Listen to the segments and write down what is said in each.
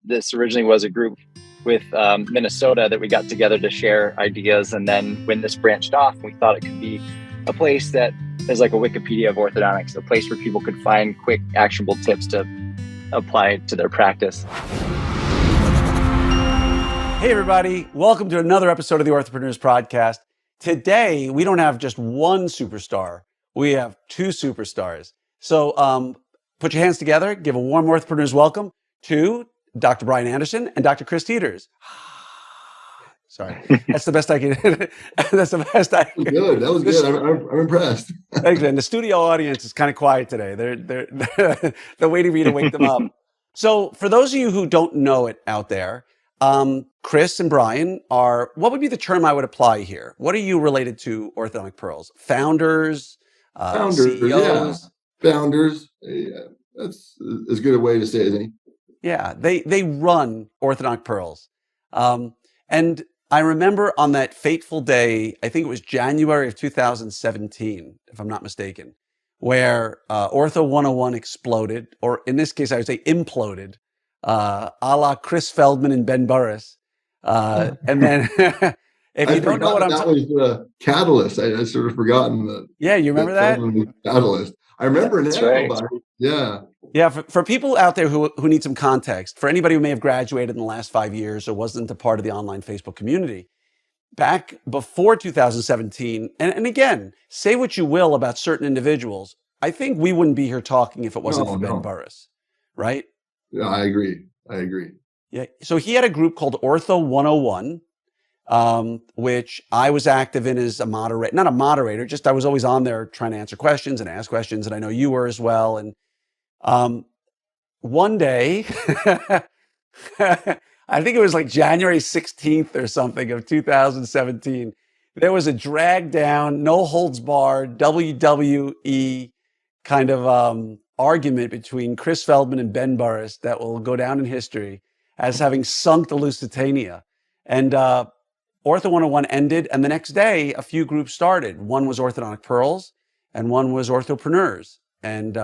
This originally was a group with Minnesota that we got together to share ideas. And then when this branched off, we thought it could be a place that is like a Wikipedia of orthodontics, a place where people could find quick, actionable tips to apply to their practice. Hey, everybody. Welcome to another episode of the Orthopreneurs Podcast. Today, we don't have just one superstar. We have two superstars. So put your hands together. Give a warm Orthopreneurs welcome to Dr. Brian Anderson and Dr. Chris Teeters. Sorry, that's the best I can. That's the best I can. Good. That was good. I'm impressed. Thanks, man. The studio audience is kind of quiet today. They're waiting for you to wake them up. So, for those of you who don't know it out there, Chris and Brian are, what would be the term I would apply here? What are you related to Orthodontic Pearls? Founders, CEOs? Yeah. Founders. Yeah. That's as good a way to say it as any. Yeah, they run Orthodontic Pearls. And I remember on that fateful day, I think it was January of 2017, if I'm not mistaken, where Ortho 101 exploded, or in this case, I would say imploded, a la Chris Feldman and Ben Burris. And then, if you don't know what I'm talking about, that was the catalyst. I sort of forgotten that. Yeah, you remember that? Catalyst. I remember now. Right. Yeah. Yeah, for people out there who need some context, for anybody who may have graduated in the last 5 years or wasn't a part of the online Facebook community, back before 2017, and again, say what you will about certain individuals, I think we wouldn't be here talking if it wasn't for Ben Burris, right? Yeah, I agree. Yeah. So he had a group called Ortho 101, which I was active in as a moderator, not a moderator, just I was always on there trying to answer questions and ask questions, and I know you were as well. And one day, I think it was like January 16th or something of 2017, there was a drag down, no holds barred WWE kind of argument between Chris Feldman and Ben Burris that will go down in history as having sunk the Lusitania. And Ortho 101 ended, and the next day, a few groups started. One was Orthodontic Pearls, and one was Orthopreneurs. And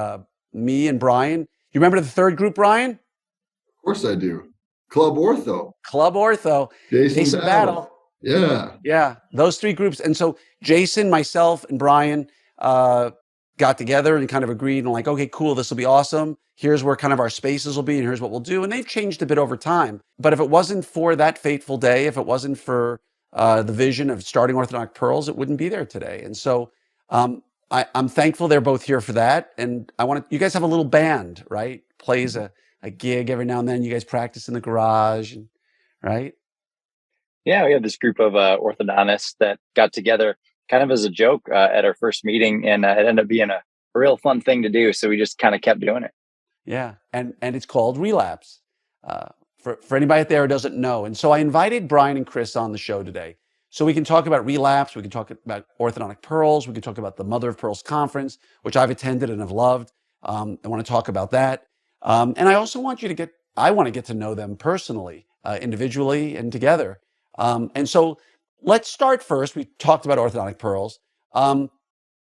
me and Brian. You remember the third group, Brian? Of course I do. Club Ortho. Club Ortho. Jason Battle. Yeah. Yeah, those three groups. And so Jason, myself, and Brian got together and kind of agreed and like, okay, cool, this will be awesome. Here's where kind of our spaces will be and here's what we'll do. And they've changed a bit over time. But if it wasn't for that fateful day, if it wasn't for the vision of starting Orthodontic Pearls, it wouldn't be there today. And so I'm thankful they're both here for that. And you guys have a little band, right? Plays a gig every now and then. You guys practice in the garage, right? Yeah, we have this group of orthodontists that got together kind of as a joke at our first meeting, and it ended up being a real fun thing to do. So we just kind of kept doing it. Yeah, and it's called RELAPSE. For anybody out there who doesn't know. And so I invited Brian and Chris on the show today. So we can talk about RELAPSE, we can talk about Orthodontic Pearls, we can talk about the Mother of Pearls conference, which I've attended and have loved. I want to talk about that. And I also want to get to know them personally, individually and together. And so let's start first. We talked about Orthodontic Pearls.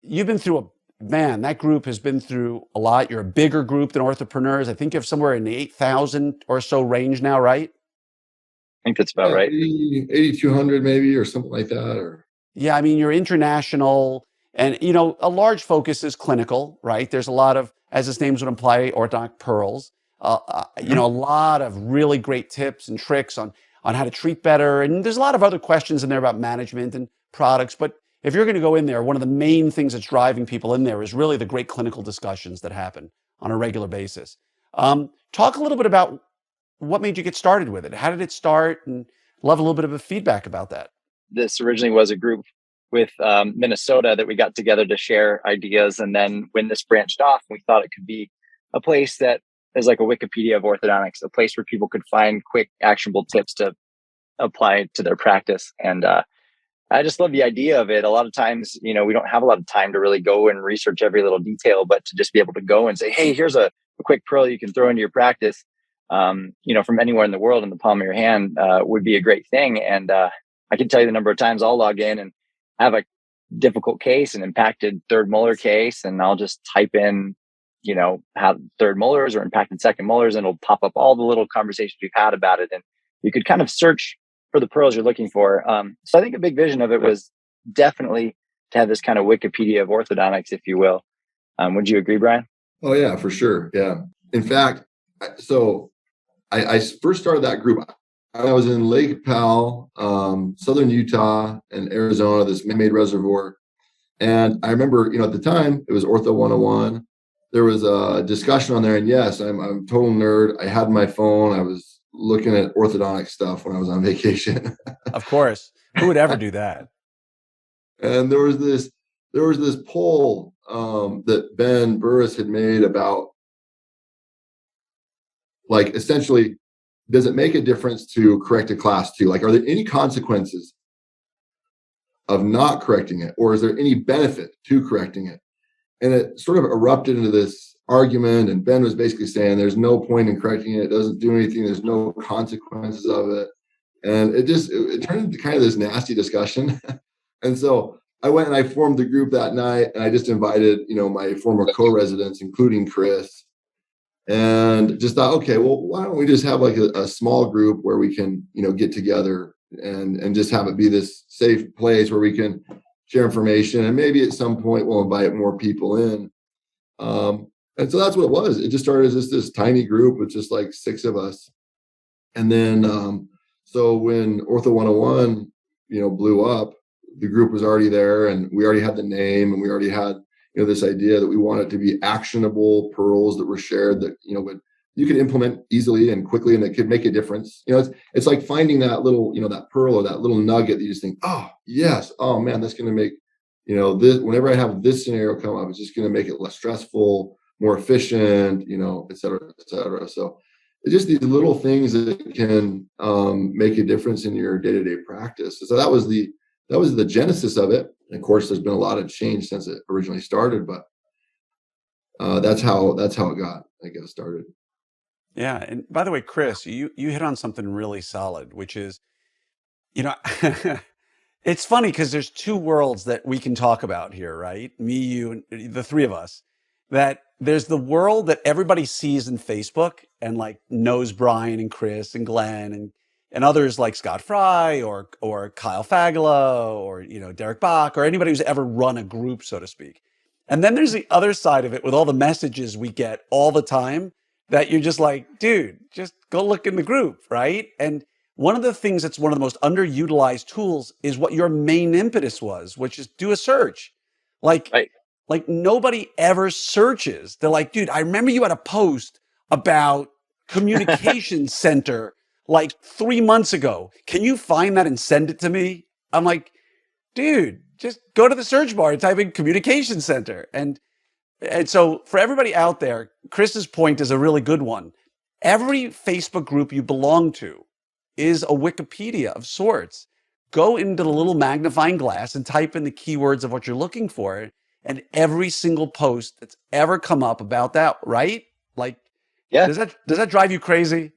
You've been through that group has been through a lot. You're a bigger group than Orthopreneurs. I think you have somewhere in the 8,000 or so range now, right? I think that's about right. 8,200 maybe, or something like that. Or yeah, I mean, you're international, and a large focus is clinical, right? There's a lot of, as its names would imply, Orthodontic Pearls. A lot of really great tips and tricks on how to treat better, and there's a lot of other questions in there about management and products. But if you're going to go in there, one of the main things that's driving people in there is really the great clinical discussions that happen on a regular basis. Talk a little bit about what made you get started with it? How did it start? And love a little bit of a feedback about that. This originally was a group with Minnesota that we got together to share ideas. And then when this branched off, we thought it could be a place that is like a Wikipedia of orthodontics, a place where people could find quick, actionable tips to apply to their practice. And I just love the idea of it. A lot of times, we don't have a lot of time to really go and research every little detail, but to just be able to go and say, hey, here's a quick pearl you can throw into your practice. From anywhere in the world in the palm of your hand would be a great thing. And I can tell you the number of times I'll log in and have a difficult case, an impacted third molar case, and I'll just type in have third molars or impacted second molars, and it'll pop up all the little conversations we've had about it. And you could kind of search for the pearls you're looking for. So I think a big vision of it was definitely to have this kind of Wikipedia of orthodontics, if you will. Would you agree, Brian? Oh yeah, for sure. Yeah. In fact, so I first started that group. I was in Lake Powell, southern Utah and Arizona, this man-made reservoir. And I remember, at the time it was Ortho 101. There was a discussion on there, and yes, I'm a total nerd. I had my phone. I was looking at orthodontic stuff when I was on vacation. Of course, who would ever do that? And there was this poll that Ben Burris had made about, like, essentially, does it make a difference to correct a class 2? Like, are there any consequences of not correcting it, or is there any benefit to correcting it? And it sort of erupted into this argument, and Ben was basically saying there's no point in correcting it. It doesn't do anything. There's no consequences of it. And it turned into kind of this nasty discussion. And so I went and I formed the group that night, and I just invited, my former co-residents, including Chris, and just thought, okay, well, why don't we just have like a small group where we can, get together and just have it be this safe place where we can share information, and maybe at some point we'll invite more people in. And so that's what it was. It just started as this tiny group with just like 6 of us. And then, so when Ortho 101, blew up, the group was already there, and we already had the name, and we already had, this idea that we wanted to be actionable pearls that were shared that, you could implement easily and quickly, and it could make a difference. It's like finding that little, that pearl or that little nugget that you just think, oh yes, oh man, that's going to make, this, whenever I have this scenario come up, it's just going to make it less stressful, more efficient, et cetera, et cetera. So it's just these little things that can make a difference in your day-to-day practice. So that was the genesis of it. And of course, there's been a lot of change since it originally started, but that's how it got, I guess, started. Yeah. And by the way, Chris, you hit on something really solid, which is, it's funny because there's 2 worlds that we can talk about here, right? Me, you, and the 3 of us. That there's the world that everybody sees in Facebook and like knows Brian and Chris and Glenn and others like Scott Fry or Kyle Fagala or, Derek Bach or anybody who's ever run a group, so to speak. And then there's the other side of it with all the messages we get all the time that you're just like, dude, just go look in the group, right? And one of the things that's one of the most underutilized tools is what your main impetus was, which is do a search. Like nobody ever searches. They're like, dude, I remember you had a post about communication center like 3 months ago. Can you find that and send it to me? I'm like, dude, just go to the search bar and type in communication center. And so for everybody out there, Chris's point is a really good one. Every Facebook group you belong to is a Wikipedia of sorts. Go into the little magnifying glass and type in the keywords of what you're looking for. And every single post that's ever come up about that, right? Like, yeah. Does that drive you crazy?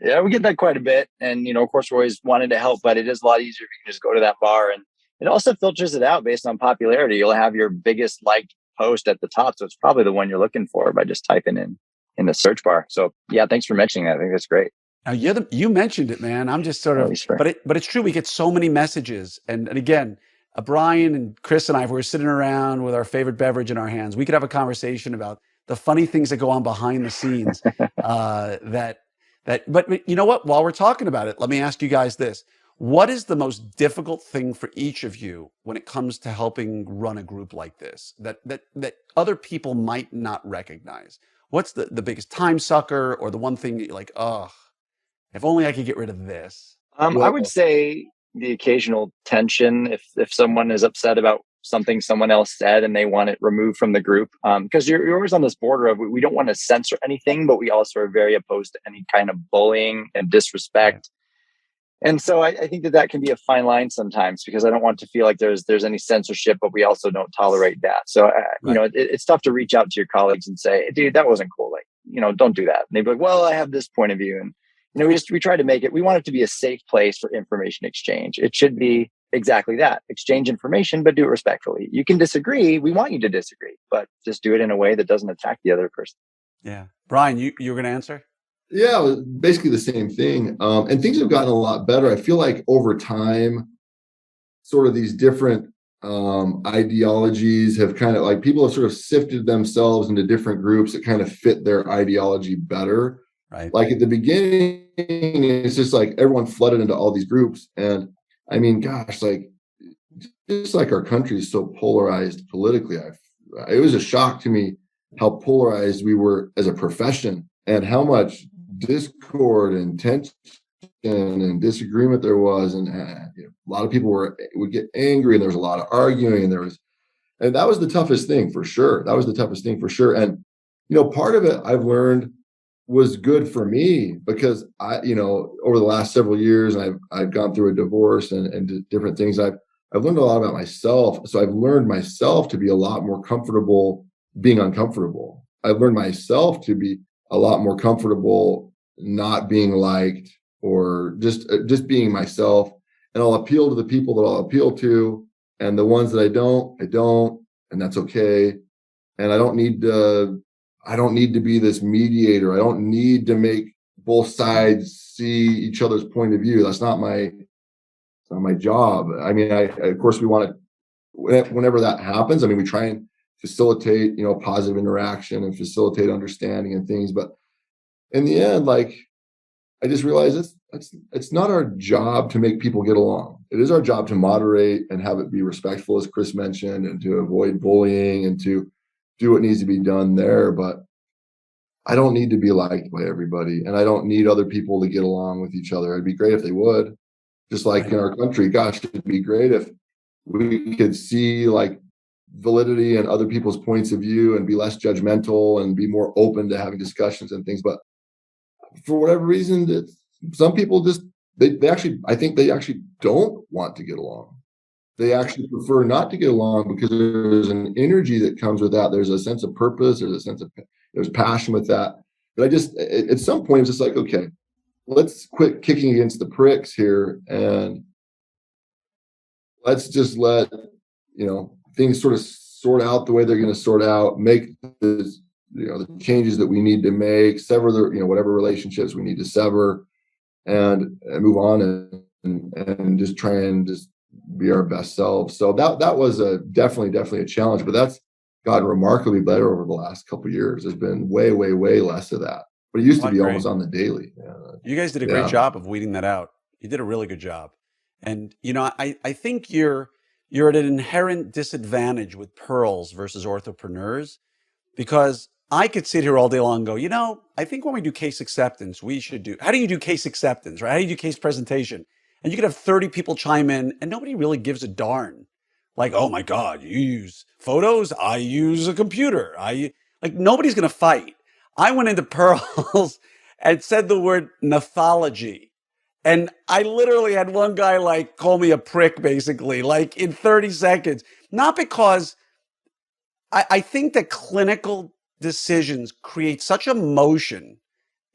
Yeah, we get that quite a bit. And, of course, we're always wanting to help, but it is a lot easier if you can just go to that bar. And it also filters it out based on popularity. You'll have your biggest liked post at the top. So it's probably the one you're looking for by just typing in the search bar. So yeah, thanks for mentioning that. I think that's great. Now you mentioned it, man. I'm just sort of, but it's true. We get so many messages. And again, Brian and Chris and I, if we were sitting around with our favorite beverage in our hands, we could have a conversation about the funny things that go on behind the scenes. But you know what? While we're talking about it, let me ask you guys this. What is the most difficult thing for each of you when it comes to helping run a group like this that other people might not recognize? What's the biggest time sucker or the one thing that you're like, oh, if only I could get rid of this? I would say the occasional tension if someone is upset about something someone else said and they want it removed from the group, because you're always on this border of we don't want to censor anything, but we also are very opposed to any kind of bullying and disrespect. And so I think that can be a fine line sometimes, because I don't want to feel like there's any censorship, but we also don't tolerate that. So, it's tough to reach out to your colleagues and say, dude, that wasn't cool. Like, don't do that. And they'd be like, well, I have this point of view. And, we try to make it, we want it to be a safe place for information exchange. It should be exactly that. Exchange information, but do it respectfully. You can disagree. We want you to disagree, but just do it in a way that doesn't attack the other person. Yeah. Brian, you were going to answer? Yeah, basically the same thing. And things have gotten a lot better. I feel like over time, sort of these different ideologies have kind of like people have sort of sifted themselves into different groups that kind of fit their ideology better. Right. Like at the beginning, it's just like everyone flooded into all these groups. And I mean, gosh, like just like our country is so polarized politically, it was a shock to me how polarized we were as a profession and how much discord and tension and disagreement there was, and a lot of people would get angry, and there was a lot of arguing, and that was the toughest thing for sure. And part of it I've learned was good for me because over the last several years, and I've gone through a divorce and different things. I've learned a lot about myself. So I've learned myself to be a lot more comfortable being uncomfortable. I've learned myself to be a lot more comfortable not being liked or just being myself. And I'll appeal to the people that I'll appeal to, and the ones that I don't, and that's okay. And I don't need to be this mediator. I don't need to make both sides see each other's point of view. That's not my job. I mean, of course we want to, whenever that happens, I mean, we try and facilitate, positive interaction and facilitate understanding and things. But in the end, like, I just realized it's not our job to make people get along. It is our job to moderate and have it be respectful, as Chris mentioned, and to avoid bullying and to do what needs to be done there. But I don't need to be liked by everybody, and I don't need other people to get along with each other. It'd be great if they would. Just like in our country, gosh, it'd be great if we could see like validity in other people's points of view and be less judgmental and be more open to having discussions and things. But for whatever reason, some people just I think they actually don't want to get along. They actually prefer not to get along because there's an energy that comes with that. There's a sense of purpose. There's passion with that. But at some point, it's just like, okay, let's quit kicking against the pricks here and let's just let things sort of sort out the way they're going to sort out. Make the changes that we need to make. Sever whatever relationships we need to sever, and move on and just try and just be our best selves. So that was definitely a challenge, but that's gotten remarkably better over the last couple of years. There's been way less of that, but it used to be almost on the daily. You guys did a great job of weeding that out. You did a really good job. And I think you're at an inherent disadvantage with pearls versus orthopreneurs, because I could sit here all day long and go, I think when we do case acceptance, we should do, how do you do case acceptance, right? How do you do case presentation? And you could have 30 people chime in and nobody really gives a darn. Like, oh my God, you use photos? I use a computer. Nobody's going to fight. I went into Pearls and said the word nathology. And I literally had one guy call me a prick, basically, in 30 seconds. Not because I think that clinical decisions create such emotion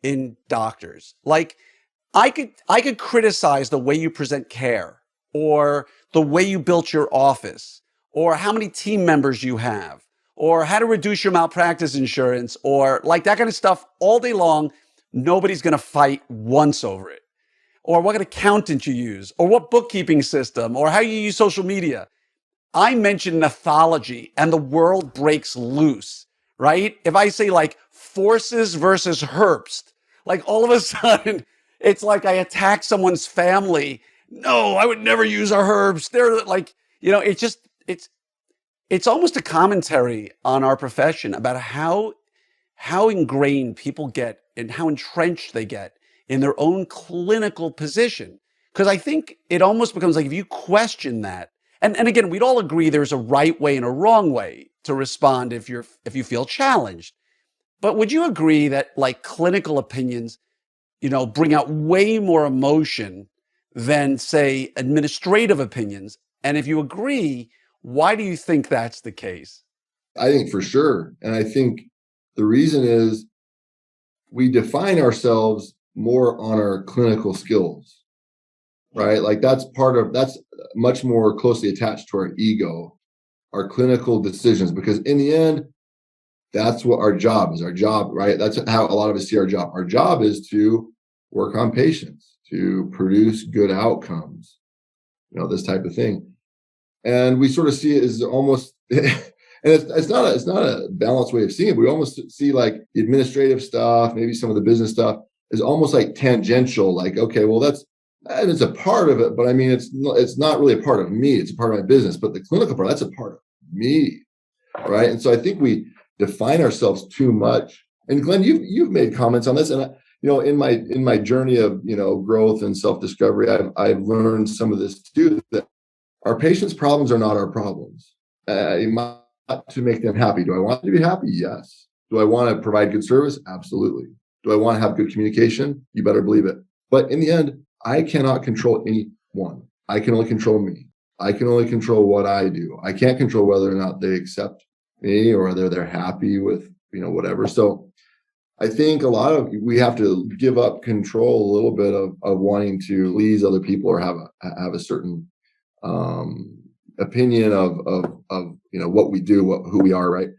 in doctors. I could criticize the way you present care, or the way you built your office, or how many team members you have, or how to reduce your malpractice insurance, or that kind of stuff all day long. Nobody's going to fight once over it. Or what accountant you use, or what bookkeeping system, or how you use social media. I mention nathology and the world breaks loose, right? If I say forces versus Herbst, all of a sudden it's like I attack someone's family. No, I would never use a Herbst. They're it's almost a commentary on our profession about how ingrained people get and how entrenched they get in their own clinical position. Because I think it almost becomes if you question that, and again, we'd all agree there's a right way and a wrong way to respond if you feel challenged. But would you agree that clinical opinions, bring out way more emotion than, say, administrative opinions? And if you agree, why do you think that's the case? I think for sure. And I think the reason is we define ourselves more on our clinical skills. right? Like that's much more closely attached to our ego, our clinical decisions, because in the end, that's what our job is. Our job, right? That's how a lot of us see our job. Our job is to work on patients, to produce good outcomes, this type of thing. And we sort of see it as almost, and it's not a balanced way of seeing it. We almost see like the administrative stuff, maybe some of the business stuff is almost like tangential. Like, okay, well, it's a part of it, but I mean, it's not really a part of me. It's a part of my business. But the clinical part, that's a part of me, right? And so I think we define ourselves too much. And Glenn, you've made comments on this, and in my journey of growth and self-discovery, I've learned some of this too, that our patients' problems are not our problems. To make them happy. Do I want them to be happy? Yes. Do I want to provide good service? Absolutely. Do I want to have good communication? You better believe it. But in the end, I cannot control anyone. I can only control me. I can only control what I do. I can't control whether or not they accept me or whether they're happy with, whatever. So I think we have to give up control a little bit of wanting to please other people or have a certain opinion of what we do, who we are, right?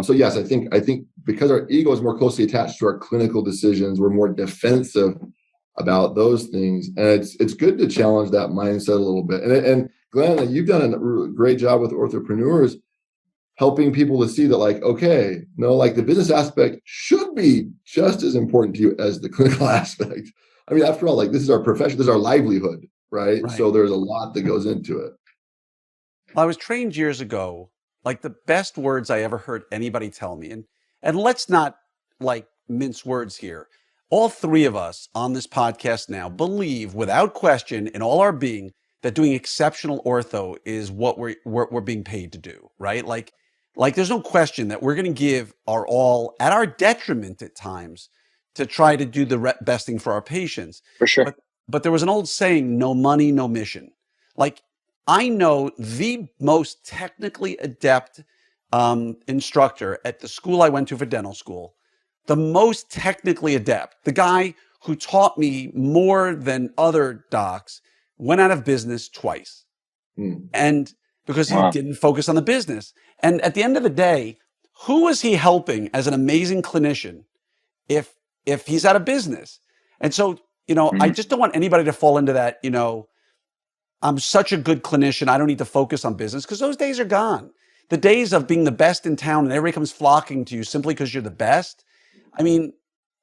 So yes, I think because our ego is more closely attached to our clinical decisions, we're more defensive about those things, and it's good to challenge that mindset a little bit. And Glenn, you've done a great job with orthopreneurs, helping people to see that, like, okay, no, like the business aspect should be just as important to you as the clinical aspect. I mean, after all, like this is our profession, this is our livelihood, right? So there's a lot that goes into it. Well, I was trained years ago, like the best words I ever heard anybody tell me, and let's not like mince words here. All three of us on this podcast now believe without question in all our being that doing exceptional ortho is what we're being paid to do, right? Like there's no question that we're going to give our all at our detriment at times to try to do the best thing for our patients. For sure. But there was an old saying, no money, no mission. Like I know the most technically adept instructor at the school I went to for dental school, the most technically adept, the guy who taught me more than other docs, went out of business twice. And because he didn't focus on the business. And at the end of the day, who is he helping as an amazing clinician if he's out of business? And so, I just don't want anybody to fall into that, I'm such a good clinician, I don't need to focus on business, because those days are gone. The days of being the best in town and everybody comes flocking to you simply because you're the best. I mean,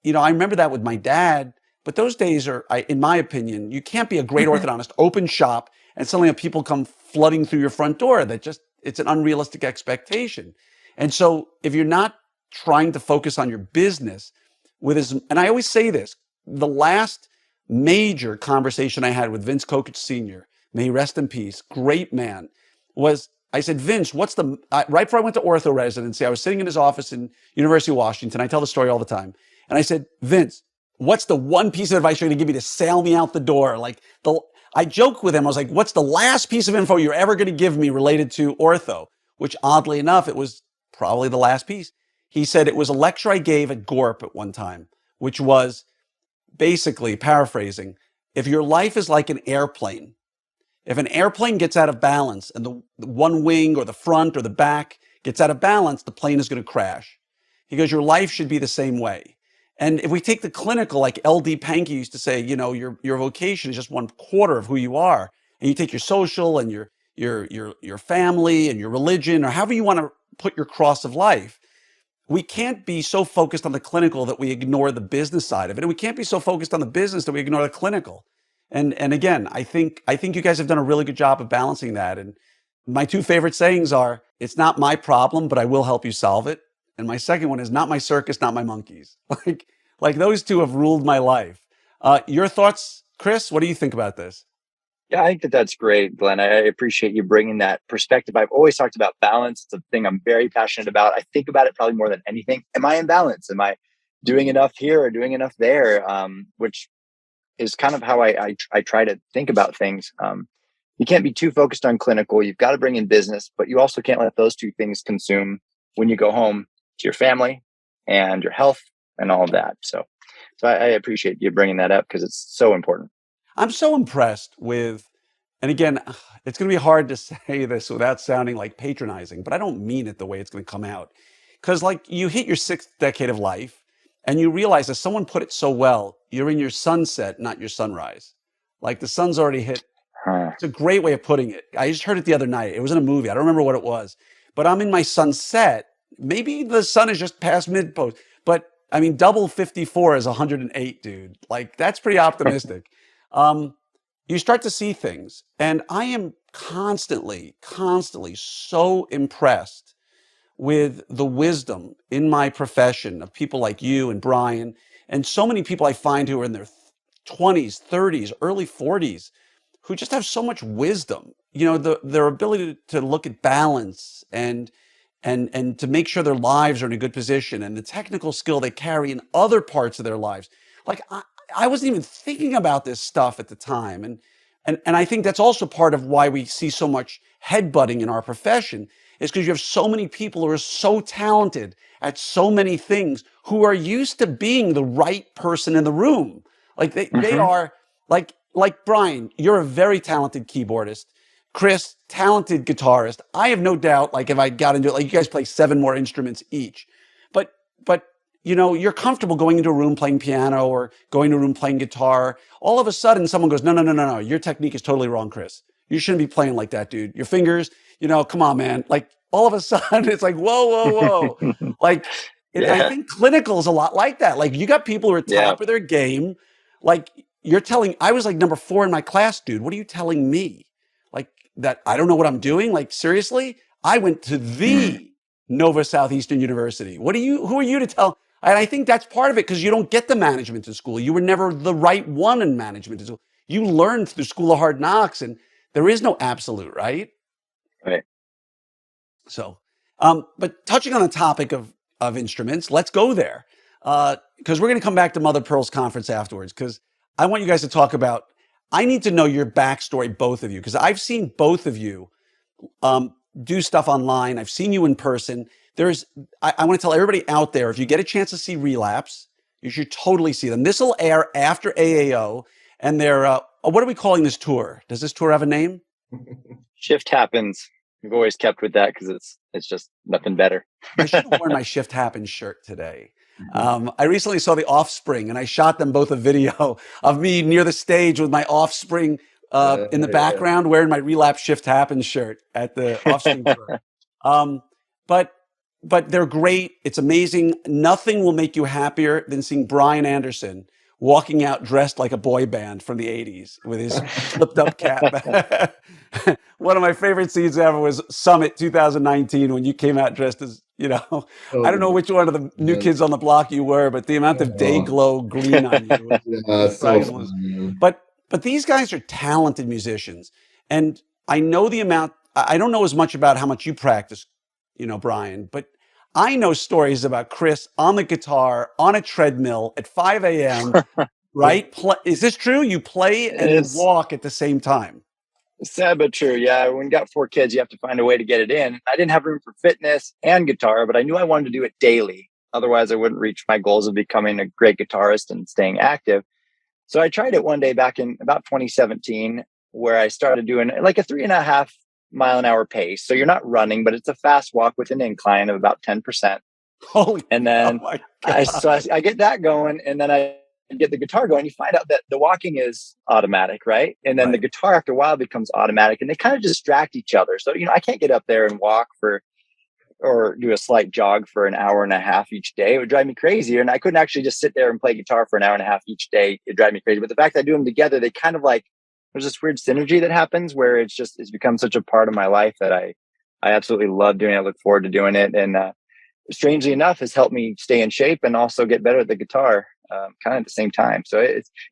I remember that with my dad, but those days are, in my opinion, you can't be a great orthodontist, open shop, and suddenly have people come flooding through your front door. It's an unrealistic expectation. And so if you're not trying to focus on your business and I always say this, the last major conversation I had with Vince Kokich Sr., may he rest in peace, great man, was I said, Vince, right before I went to ortho residency, I was sitting in his office in University of Washington. I tell the story all the time. And I said, Vince, what's the one piece of advice you're going to give me to sail me out the door? I joked with him. I was like, what's the last piece of info you're ever going to give me related to ortho? Which oddly enough, it was probably the last piece. He said it was a lecture I gave at Gorp at one time, which was basically paraphrasing. If your life is like an airplane, if an airplane gets out of balance and the one wing or the front or the back gets out of balance, the plane is going to crash. He goes, your life should be the same way. And if we take the clinical, like LD Pankey used to say, your vocation is just 1/4 of who you are. And you take your social and your family and your religion, or however you want to put your cross of life. We can't be so focused on the clinical that we ignore the business side of it. And we can't be so focused on the business that we ignore the clinical. And again, I think you guys have done a really good job of balancing that. And my two favorite sayings are, it's not my problem, but I will help you solve it. And my second one is, not my circus, not my monkeys. Like those two have ruled my life. Your thoughts, Chris? What do you think about this? Yeah, I think that's great, Glenn. I appreciate you bringing that perspective. I've always talked about balance. It's a thing I'm very passionate about. I think about it probably more than anything. Am I in balance? Am I doing enough here or doing enough there? Which is kind of how I try to think about things. You can't be too focused on clinical. You've got to bring in business, but you also can't let those two things consume when you go home to your family and your health and all of that. So I appreciate you bringing that up because it's so important. I'm so impressed with, and again, it's going to be hard to say this without sounding like patronizing, but I don't mean it the way it's going to come out. Because like you hit your 6th decade of life and you realize, as someone put it so well, you're in your sunset, not your sunrise. Like the sun's already hit. It's a great way of putting it. I just heard it the other night. It was in a movie. I don't remember what it was, but I'm in my sunset. Maybe the sun is just past mid-post, but I mean, double 54 is 108, dude. Like that's pretty optimistic. You start to see things, and I am constantly so impressed with the wisdom in my profession of people like you and Brian, and so many people I find who are in their 20s, 30s, early 40s, who just have so much wisdom. You know, their ability to look at balance and to make sure their lives are in a good position, and the technical skill they carry in other parts of their lives. Like I wasn't even thinking about this stuff at the time. And I think that's also part of why we see so much headbutting in our profession, is because you have so many people who are so talented at so many things who are used to being the right person in the room. Like they are like Brian, you're a very talented keyboardist. Chris, talented guitarist. I have no doubt, like if I got into it, like you guys play 7 more instruments each, but you know, you're comfortable going into a room playing piano or going to a room playing guitar. All of a sudden someone goes, no. Your technique is totally wrong, Chris. You shouldn't be playing like that, dude. Your fingers, you know, come on, man. Like all of a sudden it's like, whoa. Like, I think clinical is a lot like that. Like you got people who are top of their game. Like you're telling, I was like number 4 in my class, dude. What are you telling me? Like that I don't know what I'm doing? Like seriously? I went to the Nova Southeastern University. Who are you to tell? And I think that's part of it, because you don't get the management in school. You were never the right one in management in school. You learned through School of Hard Knocks, and there is no absolute, right? Right. So, but touching on the topic of instruments, let's go there. Because we're going to come back to Mother Pearl's conference afterwards, because I want you guys to talk about, I need to know your backstory, both of you, because I've seen both of you do stuff online. I've seen you in person. I want to tell everybody out there, if you get a chance to see Relapse, you should totally see them. This will air after AAO, and they're, what are we calling this tour? Does this tour have a name? Shift Happens. We've always kept with that because it's just nothing better. I should have worn my Shift Happens shirt today. I recently saw The Offspring, and I shot them both a video of me near the stage with my Offspring in the background, wearing my Relapse Shift Happens shirt at the Offspring tour. But they're great. It's amazing. Nothing will make you happier than seeing Brian Anderson walking out dressed like a boy band from the 80s with his flipped up cap. One of my favorite scenes ever was Summit 2019, when you came out dressed as, you know, I don't know which one of the new kids on the block you were, but the amount of day glow gleam on you was priceless. But these guys are talented musicians. And I know I don't know as much about how much you practice, you know, Brian, but I know stories about Chris on the guitar, on a treadmill at 5 a.m., right? Is this true? You play and you walk at the same time. Sad but true. Yeah. When you got 4 kids, you have to find a way to get it in. I didn't have room for fitness and guitar, but I knew I wanted to do it daily. Otherwise, I wouldn't reach my goals of becoming a great guitarist and staying active. So I tried it one day back in about 2017, where I started doing like a 3.5 mile an hour pace. So you're not running, but it's a fast walk with an incline of about 10%. And then I get that going, and then I get the guitar going. You find out that the walking is automatic, right? And then the guitar after a while becomes automatic, and they kind of distract each other. So, you know, I can't get up there and walk or do a slight jog for an hour and a half each day. It would drive me crazy. And I couldn't actually just sit there and play guitar for an hour and a half each day. It'd drive me crazy. But the fact that I do them together, they kind of like, there's this weird synergy that happens where it's become such a part of my life that I absolutely love doing it. I look forward to doing it. And strangely enough, has helped me stay in shape and also get better at the guitar kind of at the same time. So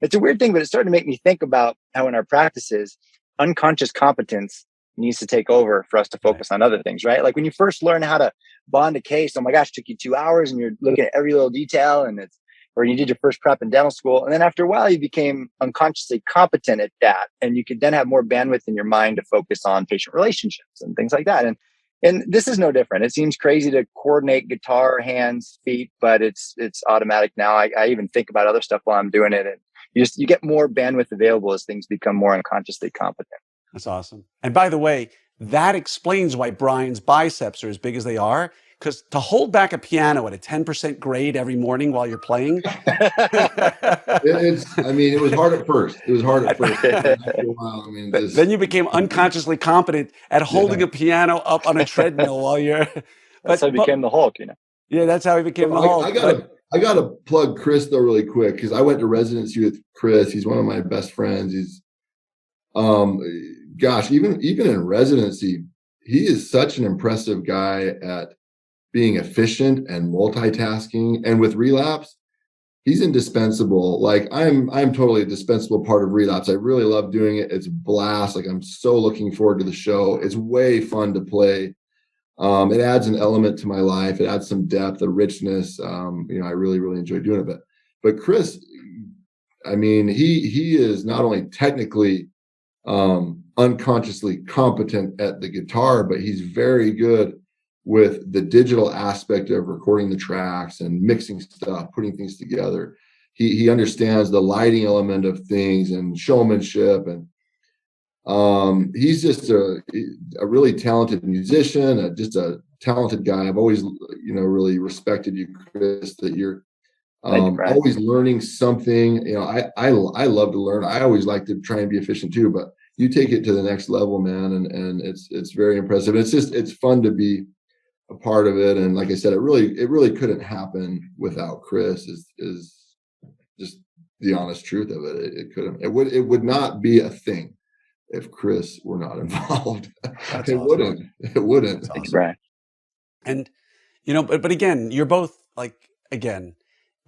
it's a weird thing, but it's starting to make me think about how in our practices, unconscious competence needs to take over for us to focus on other things, right? Like when you first learn how to bond a case, oh my gosh, it took you 2 hours and you're looking at every little detail, or you did your first prep in dental school. And then after a while, you became unconsciously competent at that. And you could then have more bandwidth in your mind to focus on patient relationships and things like that. And this is no different. It seems crazy to coordinate guitar, hands, feet, but it's automatic now. I even think about other stuff while I'm doing it. And you get more bandwidth available as things become more unconsciously competent. That's awesome. And by the way, that explains why Brian's biceps are as big as they are. Because to hold back a piano at a 10% grade every morning while you're playing. It was hard at first. Then you became unconsciously competent at holding a piano up on a treadmill while you're. That's how he became the Hulk, Yeah, that's how he became the Hulk. I got to plug Chris though really quick, because I went to residency with Chris. He's one of my best friends. He's, even in residency, he is such an impressive guy at being efficient and multitasking. And with Relapse, he's indispensable. Like I'm totally a dispensable part of Relapse. I really love doing it. It's a blast. Like I'm so looking forward to the show. It's way fun to play. It adds an element to my life. It adds some depth, a richness. I really, really enjoy doing it. But Chris, he is not only technically unconsciously competent at the guitar, but he's very good with the digital aspect of recording the tracks and mixing stuff, putting things together. He understands the lighting element of things and showmanship, and he's just a really talented musician, just a talented guy. I've always, really respected you, Chris, that you're always learning something. I love to learn. I always like to try and be efficient too, but you take it to the next level, man, and it's very impressive. It's fun to be a part of it, and like I said, it really couldn't happen without Chris. Is just the honest truth of it. It couldn't. It would not be a thing if Chris were not involved. It wouldn't. Thanks, Brian. And but again, you're both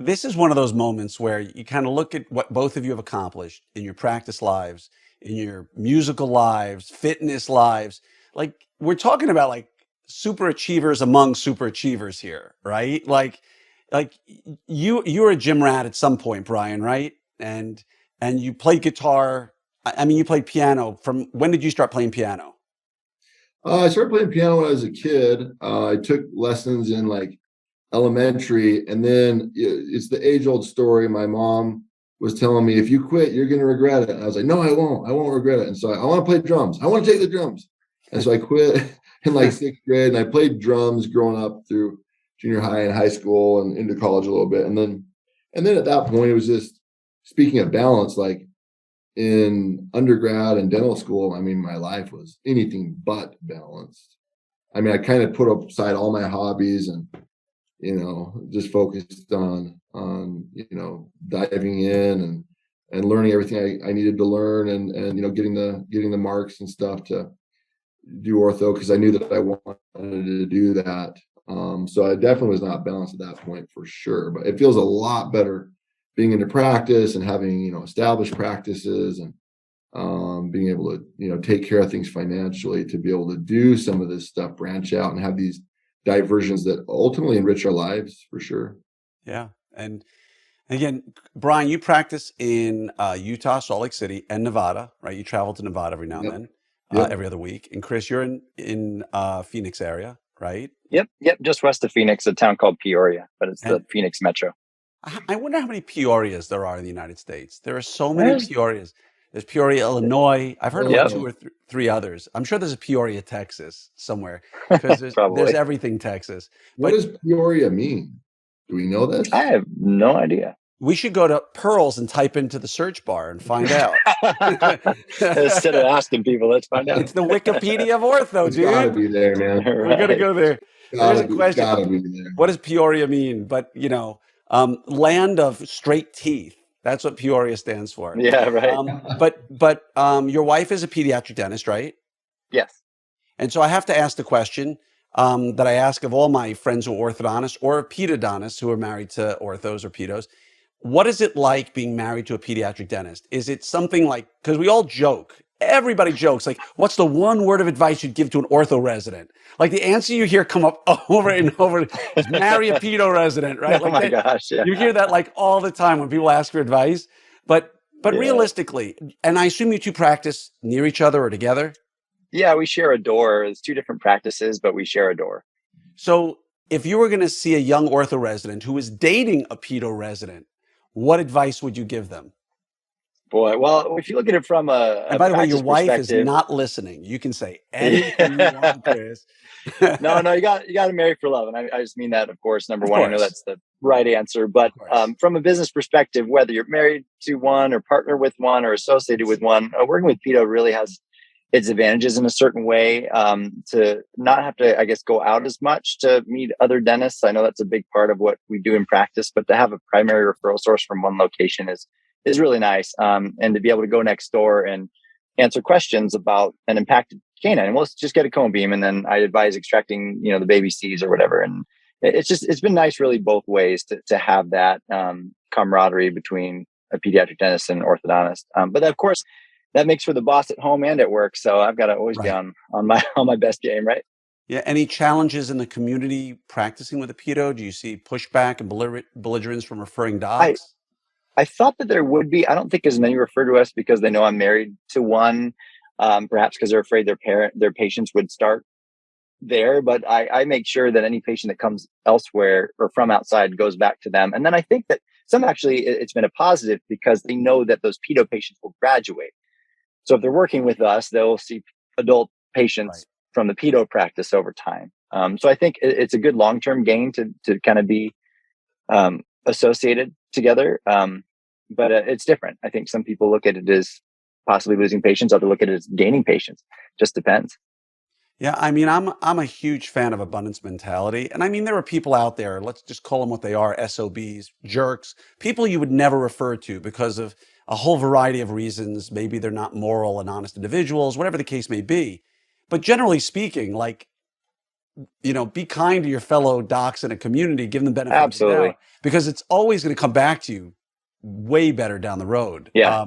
this is one of those moments where you kind of look at what both of you have accomplished in your practice lives, in your musical lives, fitness lives. Like we're talking about super achievers among super achievers here, right? Like you were a gym rat at some point, Brian, right? And you played guitar. You played piano. From when did you start playing piano? I started playing piano when I was a kid. I took lessons in elementary, and then it's the age-old story. My mom was telling me, if you quit, you're going to regret it. And I was like, no, I won't regret it. And so I want to play drums. I want to take the drums. And so I quit in 6th grade, and I played drums growing up through junior high and high school and into college a little bit. And then at that point, it was just, speaking of balance, in undergrad and dental school, my life was anything but balanced. I kind of put aside all my hobbies and, just focused on diving in and learning everything I needed to learn and getting the marks and stuff to do ortho, because I knew that I wanted to do that. So I definitely was not balanced at that point for sure, but it feels a lot better being into practice and having, established practices and being able to, take care of things financially, to be able to do some of this stuff, branch out and have these diversions that ultimately enrich our lives for sure. Yeah. And again, Brian, you practice in Utah, Salt Lake City, and Nevada, right? You travel to Nevada every now and then, every other week. And Chris, you're in Phoenix area, right? Yep. Just west of Phoenix, a town called Peoria, but it's the Phoenix metro. I wonder how many Peorias there are in the United States. There are so many Peorias. There's Peoria, Illinois. I've heard of 2 or 3 others. I'm sure there's a Peoria, Texas somewhere, because there's everything Texas. What does Peoria mean? Do we know this? I have no idea. We should go to Pearls and type into the search bar and find out. Instead of asking people, let's find out. It's the Wikipedia of ortho, dude. It's gotta be there, man. We're going to go there. There's a question. What does Peoria mean? But, land of straight teeth. That's what Peoria stands for. Yeah, right. But your wife is a pediatric dentist, right? Yes. And so I have to ask the question that I ask of all my friends who are orthodontists or pedodontists who are married to orthos or pedos. What is it like being married to a pediatric dentist? Is it something like, because we all joke, everybody jokes, what's the one word of advice you'd give to an ortho resident? The answer you hear come up over and over is marry a pedo resident, right? Oh my gosh, yeah. You hear that all the time when people ask for advice. But realistically, and I assume you two practice near each other or together? Yeah, we share a door. It's 2 different practices, but we share a door. So if you were going to see a young ortho resident who is dating a pedo resident, what advice would you give them? Boy, well, if you look at it from And a by the way, your practice wife is perspective, not listening. You can say anything you yeah. want, Chris. No, you got to marry for love, and I just mean that, of course. Number Of one, I know course. that's the right answer, but Of course. from a business perspective, whether you're married to one, or partner with one, or associated with one, working with pedo really has its advantages in a certain way. To not have to, I guess, go out as much to meet other dentists. I know that's a big part of what we do in practice, but to have a primary referral source from one location is really nice. And to be able to go next door and answer questions about an impacted canine. And we'll just get a cone beam, and then I advise extracting, the baby C's or whatever. And it's been nice, really, both ways to have that camaraderie between a pediatric dentist and an orthodontist. But of course, that makes for the boss at home and at work. So I've got to always be Right. on my on my best game, right? Yeah. Any challenges in the community practicing with a pedo? Do you see pushback and belligerence from referring I docs? I thought that there would be. I don't think as many refer to us because they know I'm married to one, perhaps because they're afraid their patients would start there. But I make sure that any patient that comes elsewhere or from outside goes back to them. And then I think that some actually it's been a positive because they know that those pedo patients will graduate. So if they're working with us, they'll see adult Right. patients from the pedo practice over time. So I think it's a good long-term gain to kind of be associated together. But it's different. I think some people look at it as possibly losing patients. Others look at it as gaining patients. Just depends. Yeah, I mean, I'm a huge fan of abundance mentality, and I mean, there are people out there. Let's just call them what they are: SOBs, jerks, people you would never refer to because of a whole variety of reasons. Maybe they're not moral and honest individuals, whatever the case may be. But generally speaking, like, be kind to your fellow docs in a community, give them the benefit of the doubt, Absolutely. because it's always going to come back to you way better down the road. Yeah.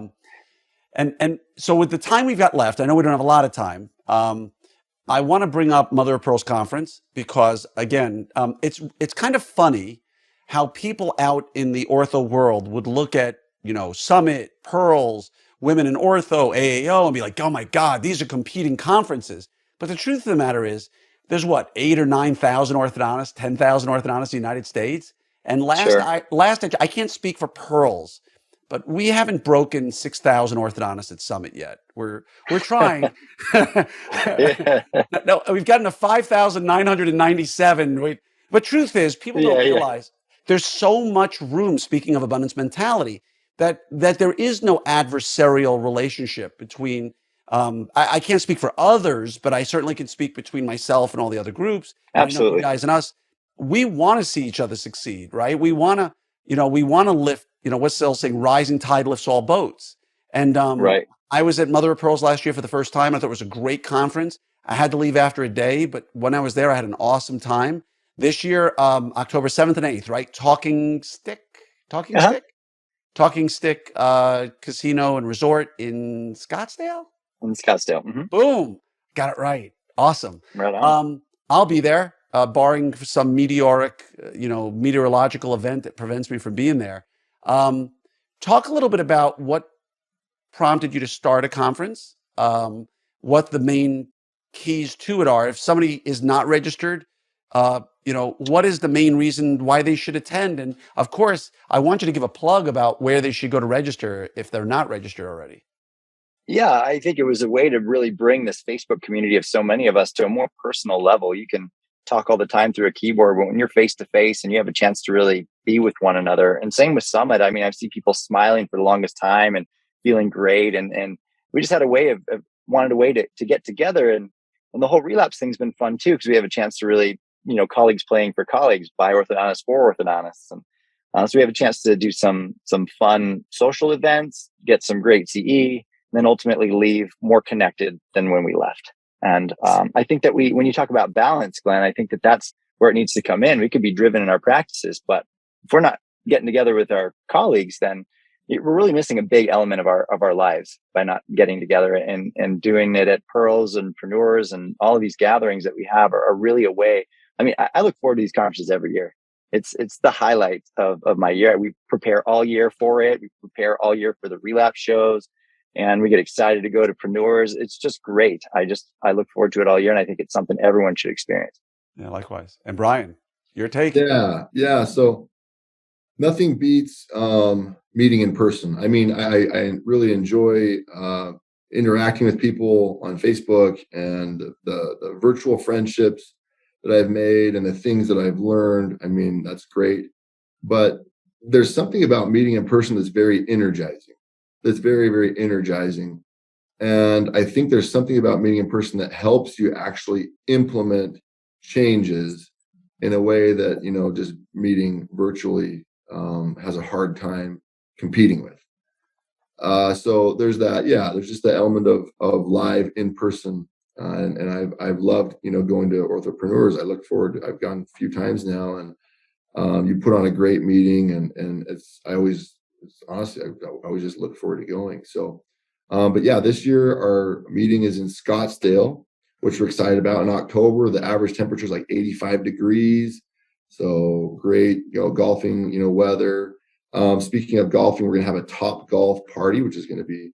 And so with the time we've got left, I know we don't have a lot of time. I want to bring up Mother of Pearls conference because, again, it's kind of funny how people out in the ortho world would look at Summit, Pearls, Women in Ortho, AAO, and be like, oh my God, these are competing conferences. But the truth of the matter is, there's what, 8,000 or 9,000 orthodontists, 10,000 orthodontists in the United States, and Sure. I can't speak for Pearls, but we haven't broken 6,000 orthodontists at Summit yet. We're trying. Yeah. No, we've gotten to 5,997. But truth is, people Yeah. don't Yeah. realize there's so much room, speaking of abundance mentality, that there is no adversarial relationship between, I can't speak for others, but I certainly can speak between myself and all the other groups. And I know you Absolutely. guys and us, we want to see each other succeed, right? We want to lift, what's the old saying, rising tide lifts all boats. And Right. I was at Mother of Pearls last year for the first time. I thought it was a great conference. I had to leave after a day, but when I was there, I had an awesome time. This year, October 7th and 8th, right? Talking Uh-huh. Stick, Talking Stick Casino and Resort in Scottsdale. In Scottsdale. Boom, got it right. Awesome. Right on. I'll be there, barring some meteorological event that prevents me from being there. Talk a little bit about what prompted you to start a conference, what the main keys to it are. If somebody is not registered, what is the main reason why they should attend? And of course, I want you to give a plug about where they should go to register if they're not registered already. Yeah, I think it was a way to really bring this Facebook community of so many of us to a more personal level. You can talk all the time through a keyboard, but when you're face to face and you have a chance to really be with one another, and same with Summit. I mean, I've seen people smiling for the longest time and feeling great. And we just had a way of wanted a way to get together. And the whole relapse thing's been fun too, because we have a chance to really, colleagues playing for colleagues, by orthodontists for orthodontists. And so we have a chance to do some fun social events, get some great CE, then ultimately leave more connected than when we left. And I think that when you talk about balance, Glenn, I think that that's where it needs to come in. We could be driven in our practices, but if we're not getting together with our colleagues, then we're really missing a big element of our lives by not getting together and doing it at Pearls and Preneurs, and all of these gatherings that we have are really a way. I mean, I look forward to these conferences every year. It's the highlight of my year. We prepare all year for it. We prepare all year for the relapse shows, and we get excited to go to Preneurs. It's just great. I look forward to it all year, and I think it's something everyone should experience. Yeah, likewise. And Brian, your take. Yeah. So nothing beats meeting in person. I mean, I really enjoy interacting with people on Facebook, and the virtual friendships that I've made and the things that I've learned. I mean, that's great. But there's something about meeting in person that's very energizing. That's very, very energizing. And I think there's something about meeting in person that helps you actually implement changes in a way that, just meeting virtually has a hard time competing with. So there's that. Yeah, there's just the element of live in person, and I've loved going to Orthopreneurs. I look forward to. I've gone a few times now, and you put on a great meeting, and honestly, I always just look forward to going. So, but yeah, this year our meeting is in Scottsdale, which we're excited about. In October, the average temperature is like 85 degrees. So great, golfing, weather. Speaking of golfing, we're going to have a Top Golf party, which is going to be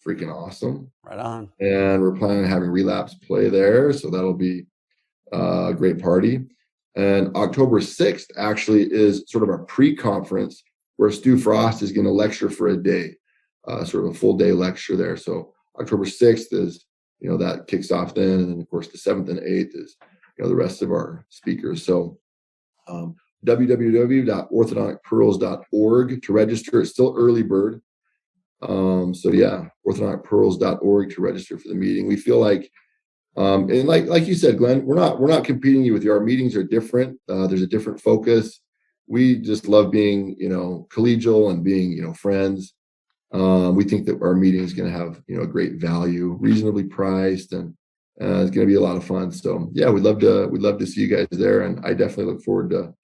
freaking awesome. Right on. And we're planning on having Relapse play there. So that'll be a great party. And October 6th actually is sort of our pre-conference where Stu Frost is going to lecture for a day, sort of a full day lecture there. So October 6th is, that kicks off then. And then, of course, the 7th and 8th is, the rest of our speakers. So www.orthodonticpearls.org to register. It's still early bird. So yeah, orthodonticpearls.org to register for the meeting. We feel like, and like you said, Glenn, we're not competing with you. Our meetings are different. There's a different focus. We just love being, collegial and being, friends. We think that our meeting is going to have, a great value, reasonably priced, and it's going to be a lot of fun. So yeah, we'd love to see you guys there, and I definitely look forward to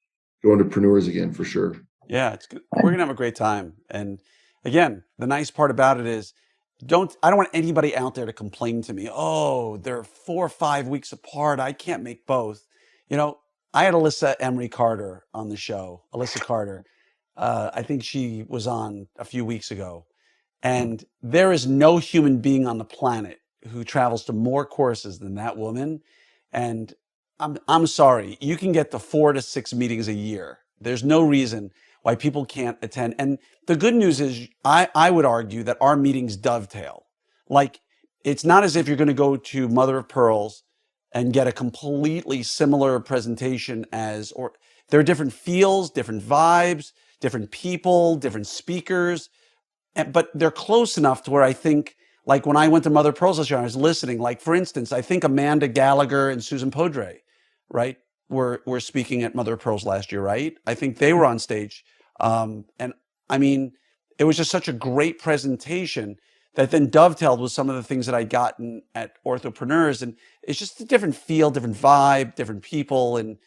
going to Preneurs again for sure. Yeah, it's good. We're gonna have a great time. And again, the nice part about it is, I don't want anybody out there to complain to me. Oh, they're 4 or 5 weeks apart. I can't make both. I had Alyssa Emery Carter on the show. Alyssa Carter. I think she was on a few weeks ago. And there is no human being on the planet who travels to more courses than that woman. And I'm sorry, you can get to 4 to 6 meetings a year. There's no reason why people can't attend. And the good news is, I would argue that our meetings dovetail. Like, it's not as if you're going to go to Mother of Pearls and get a completely similar presentation or there are different feels, different vibes, different people, different speakers, but they're close enough to where I think, like when I went to Mother of Pearls last year, I was listening. Like, for instance, I think Amanda Gallagher and Susan Podre, right, were speaking at Mother of Pearls last year, right? I think they were on stage. And I mean, it was just such a great presentation that then dovetailed with some of the things that I'd gotten at Orthopreneurs. And it's just a different feel, different vibe, different people. And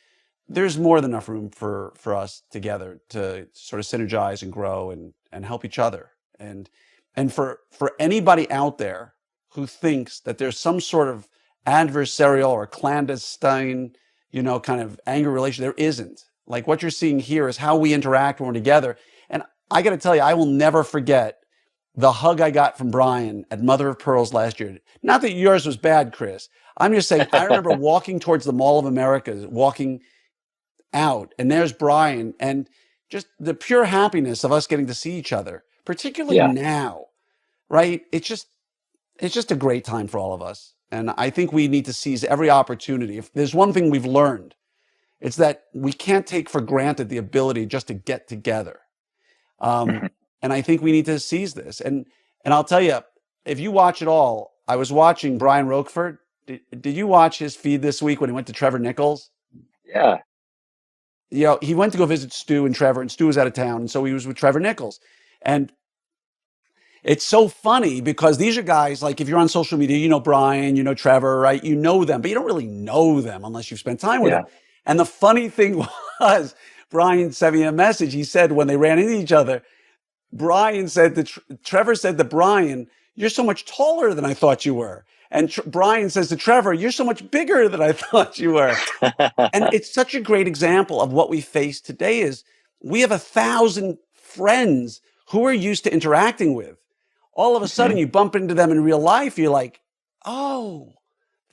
there's more than enough room for us together to sort of synergize and grow and help each other. And for anybody out there who thinks that there's some sort of adversarial or clandestine, kind of anger relation, there isn't. Like, what you're seeing here is how we interact when we're together. And I got to tell you, I will never forget the hug I got from Brian at Mother of Pearls last year. Not that yours was bad, Chris. I'm just saying, I remember walking towards the Mall of America, walking out, and there's Brian, and just the pure happiness of us getting to see each other, particularly now, right? It's just a great time for all of us. And I think we need to seize every opportunity. If there's one thing we've learned, it's that we can't take for granted the ability just to get together. And I think we need to seize this. And I'll tell you, if you watch it all, I was watching Brian Roquefort. Did you watch his feed this week when he went to Trevor Nichols? Yeah. He went to go visit Stu and Trevor, and Stu was out of town. And so he was with Trevor Nichols. And it's so funny because these are guys, like, if you're on social media, you know Brian, you know Trevor, right? You know them, but you don't really know them unless you've spent time with them. And the funny thing was, Brian sent me a message. He said when they ran into each other, Brian said that Trevor said to Brian, "You're so much taller than I thought you were." And Brian says to Trevor, "You're so much bigger than I thought you were." And it's such a great example of what we face today is we have 1,000 friends who we're used to interacting with. All of a sudden you bump into them in real life. You're like, oh,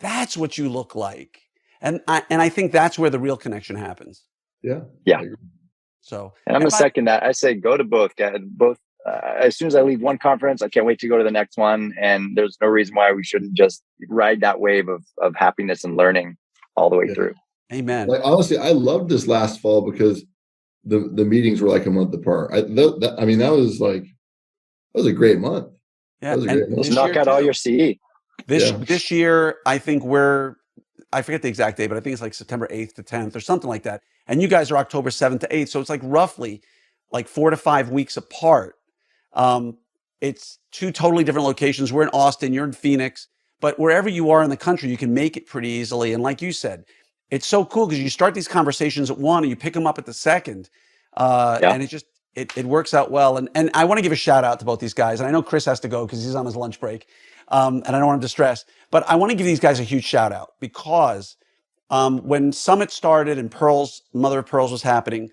that's what you look like. And I think that's where the real connection happens. Yeah. Yeah. So, and I'm gonna second that. I say go to both, guys. Both. As soon as I leave one conference, I can't wait to go to the next one. And there's no reason why we shouldn't just ride that wave of happiness and learning all the way through. Amen. Like, honestly, I loved this last fall because the meetings were like a month apart. I mean, that was a great month. Yeah, Just knock out all your CE. This year, I think I forget the exact date, but I think it's like September 8th to 10th or something like that. And you guys are October 7th to 8th. So it's like roughly like 4 to 5 weeks apart. It's two totally different locations. We're in Austin, you're in Phoenix, but wherever you are in the country, you can make it pretty easily. And like you said, it's so cool because you start these conversations at one and you pick them up at the second. And it works out well. And I want to give a shout out to both these guys. And I know Chris has to go because he's on his lunch break. And I don't want him to stress, but I want to give these guys a huge shout out because when Summit started and Mother of Pearls was happening,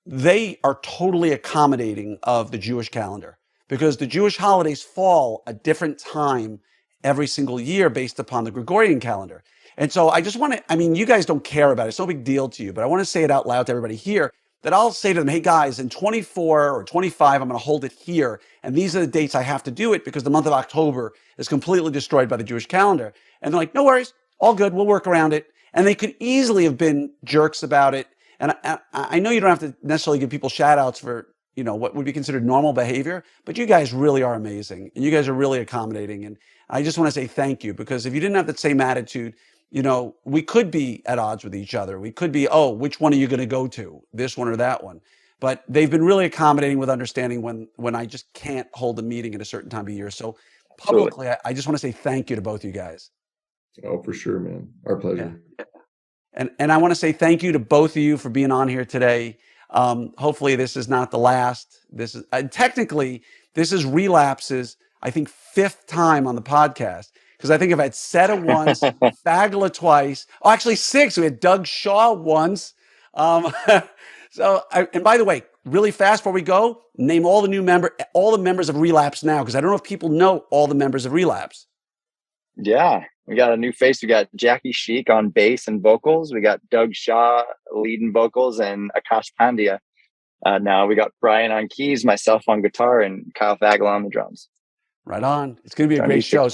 they are totally accommodating of the Jewish calendar because the Jewish holidays fall a different time every single year based upon the Gregorian calendar. And so I just want to, I mean, you guys don't care about it. It's no big deal to you, but I want to say it out loud to everybody here that I'll say to them, hey guys, in 24 or 25, I'm going to hold it here. And these are the dates I have to do it because the month of October is completely destroyed by the Jewish calendar. And they're like, no worries, all good, we'll work around it. And they could easily have been jerks about it. And I know you don't have to necessarily give people shout outs for, what would be considered normal behavior, but you guys really are amazing and you guys are really accommodating. And I just want to say thank you because if you didn't have that same attitude, we could be at odds with each other. We could be, which one are you going to go to? This one or that one? But they've been really accommodating with understanding when I just can't hold a meeting at a certain time of year. So publicly, I just want to say thank you to both you guys. Oh, for sure, man. Our pleasure. Yeah. And I want to say thank you to both of you for being on here today. Hopefully this is not the last. This is technically, this is Relapse's, I think, 5th time on the podcast. Because I think if I'd said it once, Fagla twice, actually 6. We had Doug Shaw once. And by the way, really fast before we go, name all the members of Relapse now, because I don't know if people know all the members of Relapse. Yeah, we got a new face. We got Jackie Sheik on bass and vocals. We got Doug Shaw leading vocals and Akash Pandya. Now we got Brian on keys, myself on guitar, and Kyle Fagla on the drums. Right on. It's going to be a great show.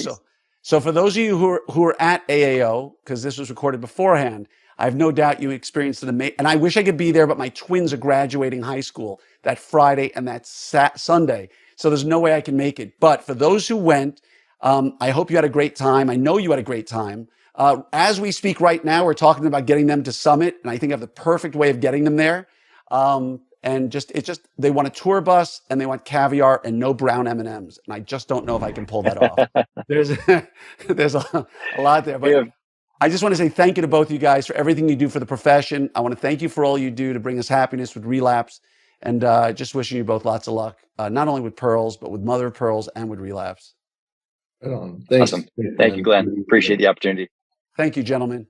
So for those of you who are at AAO, because this was recorded beforehand, I have no doubt you experienced it. And I wish I could be there, but my twins are graduating high school that Friday and that Sunday. So there's no way I can make it. But for those who went, I hope you had a great time. I know you had a great time. As we speak right now, we're talking about getting them to Summit, and I think I have the perfect way of getting them there. And they want a tour bus and they want caviar and no brown M&Ms. And I just don't know if I can pull that off. There's a lot there, but I just want to say thank you to both of you guys for everything you do for the profession. I want to thank you for all you do to bring us happiness with Relapse, and just wishing you both lots of luck, not only with Pearls, but with Mother of Pearls and with Relapse. Right on. Thanks. Awesome. Thank you, Glenn. Appreciate the opportunity. Thank you, gentlemen.